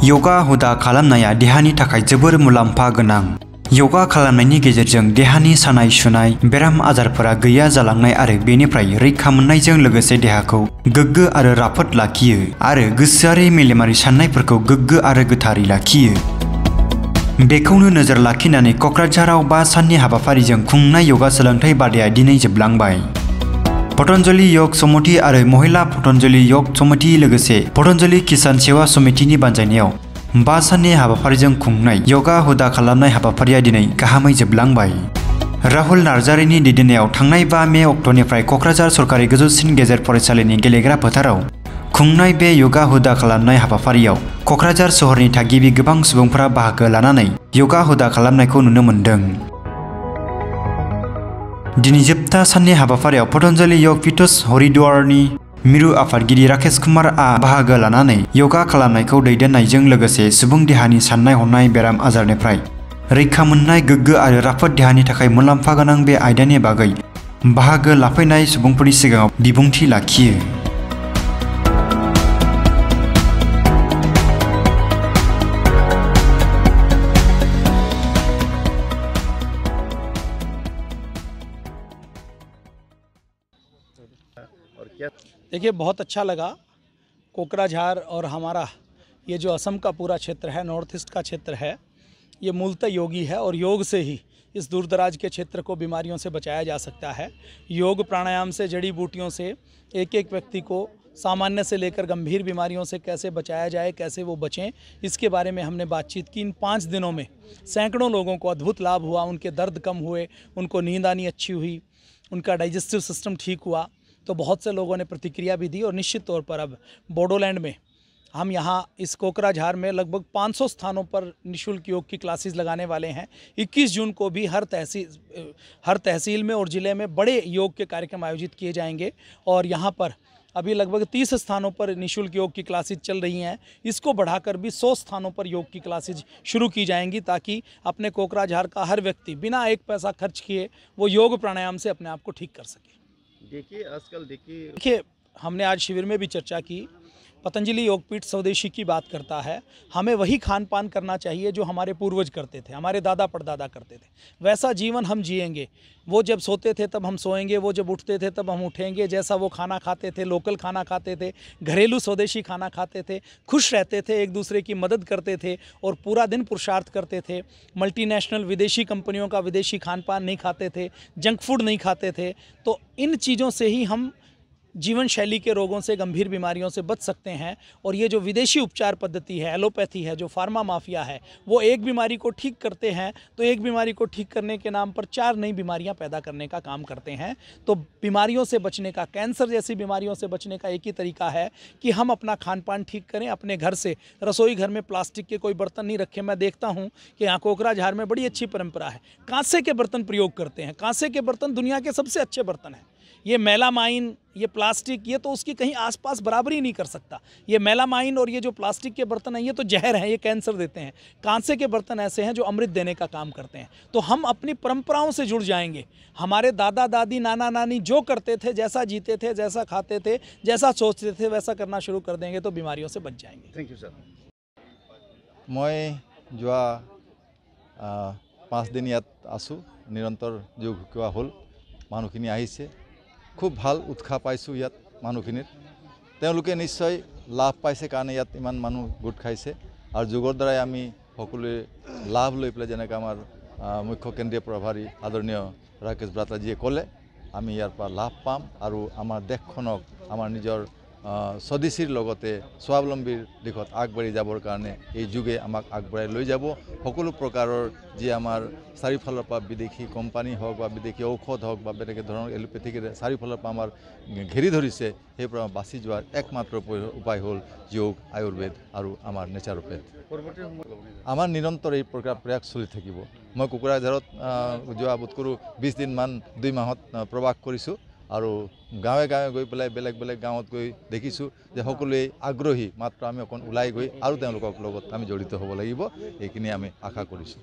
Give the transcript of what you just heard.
योगा हुदा खालामनाया देहानि थाखाय जोबोर मुलाम्फा गोनां। योगा खालामनायनि गेजेरजों देहानि सानाय सुनाय बेराम आजारफोरा गैया जालांनाय आरो बेनिफ्राय रैखा मोननायजों लोगोसे देहाखौ गोग्गो आरो राफोद लाखियो आरो गोसोआरि मेलेमारि साननायफोरखौ गोग्गो आरो गोथारै लाखियो। बेखौनो नोजोर लाखिनानै क'क्राझाराव 5 साननि हाबाफारिजों खुंनाय योगा सोलोंथाइ बादाया दिनै जोबलांबाय। पतंजलि योग समिति आरो महिला पतंजलि योग समिति लोगोसे पतंजलि किसान सेवा समितिनि बानजायनायाव 5 साननि हाबाफारिजों खुंनाय योगा हुदा खालामनाय हाबाफारिया दिनै गाहामै जोबलांबाय। राहुल नार्जारिनि दैदेननायाव थांनाय 5 मे अक्ट'निफ्राय क'क्राझार सरकारि गोजौसिन गेजेर फरायसालिनि गेलेग्रा फोथाराव खुंनाय बे योगा हुदा खालामनाय हाबाफारियाव क'क्राझार सहरनि थागिबि गोबां सुबुंफोरा बाहागो लानानै योगा हुदा खालामनायखौ नुनो मोन्दों। दिनै जोबथा साननि हाबाफारियाव पतंजलि योग पीठस हरिद्वारनि मिरु आफादगिरि राकेश कुमारआ बाहागो लानानै योगा खालामनायखौ दैदेननायजों लोगोसे सुबुं देहानि साननाय हनाय बेराम आजारनिफ्राय रैखा मोननाय गोग्गो आरो राफोद देहानि थाखाय मुलाम्फा गोनां बे आयदानि बागै बाहागो लाफैनाय सुबुंफोरनि सिगाङाव बिबुंथि लाखियो। देखिए, बहुत अच्छा लगा। कोकराझार और हमारा ये जो असम का पूरा क्षेत्र है, नॉर्थ ईस्ट का क्षेत्र है, ये मूलतः योगी है और योग से ही इस दूर दराज के क्षेत्र को बीमारियों से बचाया जा सकता है। योग प्राणायाम से, जड़ी बूटियों से एक एक व्यक्ति को सामान्य से लेकर गंभीर बीमारियों से कैसे बचाया जाए, कैसे वो बचें, इसके बारे में हमने बातचीत की। इन 5 दिनों में सैकड़ों लोगों को अद्भुत लाभ हुआ। उनके दर्द कम हुए, उनको नींद आनी अच्छी हुई, उनका डाइजेस्टिव सिस्टम ठीक हुआ। तो बहुत से लोगों ने प्रतिक्रिया भी दी और निश्चित तौर पर अब बोडोलैंड में हम यहाँ इस कोकराझार में लगभग 500 स्थानों पर निःशुल्क योग की क्लासेस लगाने वाले हैं। 21 जून को भी हर तहसील में और ज़िले में बड़े योग के कार्यक्रम आयोजित किए जाएंगे और यहाँ पर अभी लगभग 30 स्थानों पर निःशुल्क योग की क्लासेज चल रही हैं। इसको बढ़ाकर भी 100 स्थानों पर योग की क्लासेज शुरू की जाएंगी ताकि अपने कोकराझार का हर व्यक्ति बिना एक पैसा खर्च किए वो योग प्राणायाम से अपने आप को ठीक कर सके। देखिए, आजकल देखिए हमने आज शिविर में भी चर्चा की। पतंजलि योगपीठ स्वदेशी की बात करता है। हमें वही खान पान करना चाहिए जो हमारे पूर्वज करते थे, हमारे दादा परदादा करते थे। वैसा जीवन हम जिएंगे। वो जब सोते थे तब हम सोएंगे, वो जब उठते थे तब हम उठेंगे। जैसा वो खाना खाते थे, लोकल खाना खाते थे, घरेलू स्वदेशी खाना खाते थे, खुश रहते थे, एक दूसरे की मदद करते थे और पूरा दिन पुरुषार्थ करते थे। मल्टीनेशनल विदेशी कंपनियों का विदेशी खान पान नहीं खाते थे, जंक फूड नहीं खाते थे। तो इन चीज़ों से ही हम जीवन शैली के रोगों से, गंभीर बीमारियों से बच सकते हैं। और ये जो विदेशी उपचार पद्धति है, एलोपैथी है, जो फार्मा माफिया है, वो एक बीमारी को ठीक करते हैं तो एक बीमारी को ठीक करने के नाम पर 4 नई बीमारियां पैदा करने का काम करते हैं। तो बीमारियों से बचने का, कैंसर जैसी बीमारियों से बचने का एक ही तरीका है कि हम अपना खान पान ठीक करें। अपने घर से, रसोई घर में प्लास्टिक के कोई बर्तन नहीं रखें। मैं देखता हूँ कि यहाँ कोकराझार में बड़ी अच्छी परंपरा है, कांसे के बर्तन प्रयोग करते हैं। कांसे के बर्तन दुनिया के सबसे अच्छे बर्तन हैं। ये मेलामाइन, ये प्लास्टिक, ये तो उसकी कहीं आसपास बराबरी नहीं कर सकता। ये मेलामाइन और ये जो प्लास्टिक के बर्तन हैं, ये तो जहर हैं, ये कैंसर देते हैं। कांसे के बर्तन ऐसे हैं जो अमृत देने का काम करते हैं। तो हम अपनी परंपराओं से जुड़ जाएंगे। हमारे दादा दादी, नाना नानी जो करते थे, जैसा जीते थे, जैसा खाते थे, जैसा सोचते थे, वैसा करना शुरू कर देंगे तो बीमारियों से बच जाएंगे। Thank you sir. मैं जोआ 5 दिन यात आसो, निरंतर योग शिकोৱা हल। মানুহখিনি আহিছে, खूब ভাল उत्साह पाइছোঁ ইয়াত মানুহখিনিৰ। তেওঁলোকে নিশ্চয় লাভ পাইছে কাৰণে ইয়াত ইমান মানুহ গোট খাইছে আৰু যোগৰ দ্বাৰাই আমি সকলোৱে লাভ লৈ পেলাই যেনেকৈ আমাৰ মুখ্য কেন্দ্ৰীয় প্ৰভাৰী আদৰণীয় ৰাকেশ ব্ৰাটাজীয়ে ক'লে, আমি ইয়াৰ পৰা লাভ পাম আৰু আমাৰ দেশখনক আমাৰ নিজৰ স্বদেশীৰ লগতে স্বাৱলম্বীৰ দিশত আগবাঢ়ি যাবৰ কাৰণে এই যুগে আমাক আগবঢ়াই লৈ যাব। সকলো প্ৰকাৰৰ যি আমাৰ চাৰিওফালৰ পৰা বিদেশী কোম্পানী হওক বা বিদেশী ঔষধ হওক বা বেলেগ ধৰণৰ এলোপেথিক চাৰিওফালৰ পৰা আমাৰ ঘেৰি ধৰিছে, সেইপৰা বাচি যোৱাৰ একমাত্ৰ উপায় হ'ল যোগ, আয়ুৰ্বেদ আৰু আমাৰ নেচাৰোপেথ। আমাৰ নিৰন্তৰ এই প্ৰয়াস চলি থাকিব। মই কোকৰাঝাৰত যোৱা বোধকৰো 20 দিনমান 2 মাহত প্ৰৱাস কৰিছোঁ আৰু গাঁৱে গাঁৱে গৈ পেলাই বেলেগ বেলেগ গাঁৱত গৈ দেখিছোঁ যে সকলোৱে আগ্ৰহী। মাত্ৰ আমি অকণ ওলাই গৈ আৰু তেওঁলোকৰ লগত আমি জড়িত হ'ব লাগিব, এইখিনি আমি আশা কৰিছোঁ।